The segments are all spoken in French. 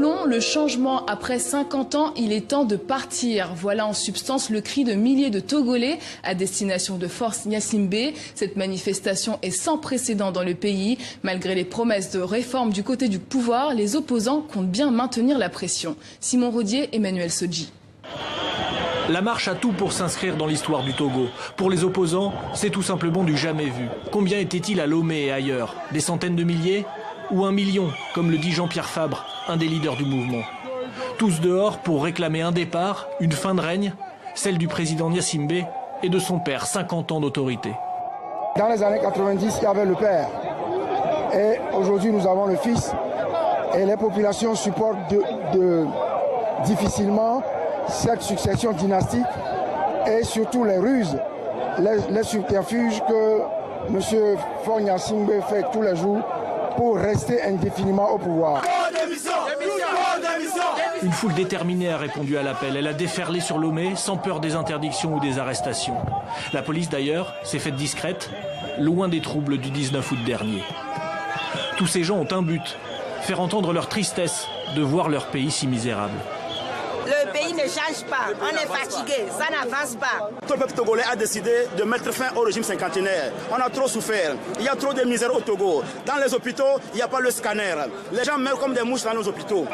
long, le changement après 50 ans, il est temps de partir. Voilà en substance le cri de milliers de Togolais à destination de Force Gnassingbé. Cette manifestation est sans précédent dans le pays. Malgré les promesses de réforme du côté du pouvoir, les opposants comptent bien maintenir la pression. Simon Rodier, Emmanuel Sodji. La marche a tout pour s'inscrire dans l'histoire du Togo. Pour les opposants, c'est tout simplement du jamais vu. Combien était-il à Lomé et ailleurs? Des centaines de milliers? Ou 1 million, comme le dit Jean-Pierre Fabre, un des leaders du mouvement. Tous dehors pour réclamer un départ, une fin de règne, celle du président Gnassingbé et de son père, 50 ans d'autorité. Dans les années 90, il y avait le père. Et aujourd'hui, nous avons le fils. Et les populations supportent difficilement cette succession dynastique et surtout les ruses, les subterfuges que M. Faure Gnassingbé fait tous les jours pour rester indéfiniment au pouvoir. Une foule déterminée a répondu à l'appel. Elle a déferlé sur Lomé sans peur des interdictions ou des arrestations. La police d'ailleurs s'est faite discrète, loin des troubles du 19 août dernier. Tous ces gens ont un but, faire entendre leur tristesse de voir leur pays si misérable. Le pays ne change pas, on est fatigué, ça n'avance pas. Tout le peuple togolais a décidé de mettre fin au régime cinquantenaire. On a trop souffert, il y a trop de misère au Togo. Dans les hôpitaux, il n'y a pas le scanner. Les gens meurent comme des mouches dans nos hôpitaux.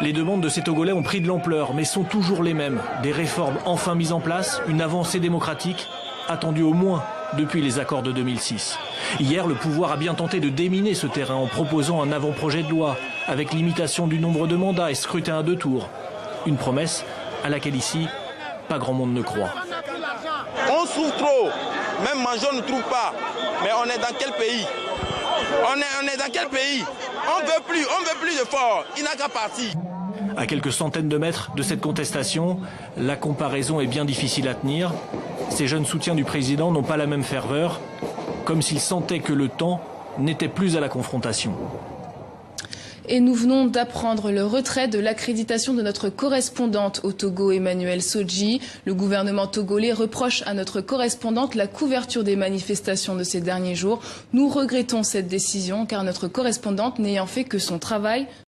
Les demandes de ces Togolais ont pris de l'ampleur, mais sont toujours les mêmes. Des réformes enfin mises en place, une avancée démocratique, attendue au moins depuis les accords de 2006. Hier, le pouvoir a bien tenté de déminer ce terrain en proposant un avant-projet de loi, avec limitation du nombre de mandats et scrutin à 2 tours. Une promesse à laquelle ici, pas grand monde ne croit. On souffre trop, même manger on ne trouve pas. Mais on est dans quel pays? On est dans quel pays? On veut plus de fort, il n'a qu'à partir. À quelques centaines de mètres de cette contestation, la comparaison est bien difficile à tenir. Ces jeunes soutiens du président n'ont pas la même ferveur, comme s'ils sentaient que le temps n'était plus à la confrontation. Et nous venons d'apprendre le retrait de l'accréditation de notre correspondante au Togo, Emmanuel Sodji. Le gouvernement togolais reproche à notre correspondante la couverture des manifestations de ces derniers jours. Nous regrettons cette décision car notre correspondante n'ayant fait que son travail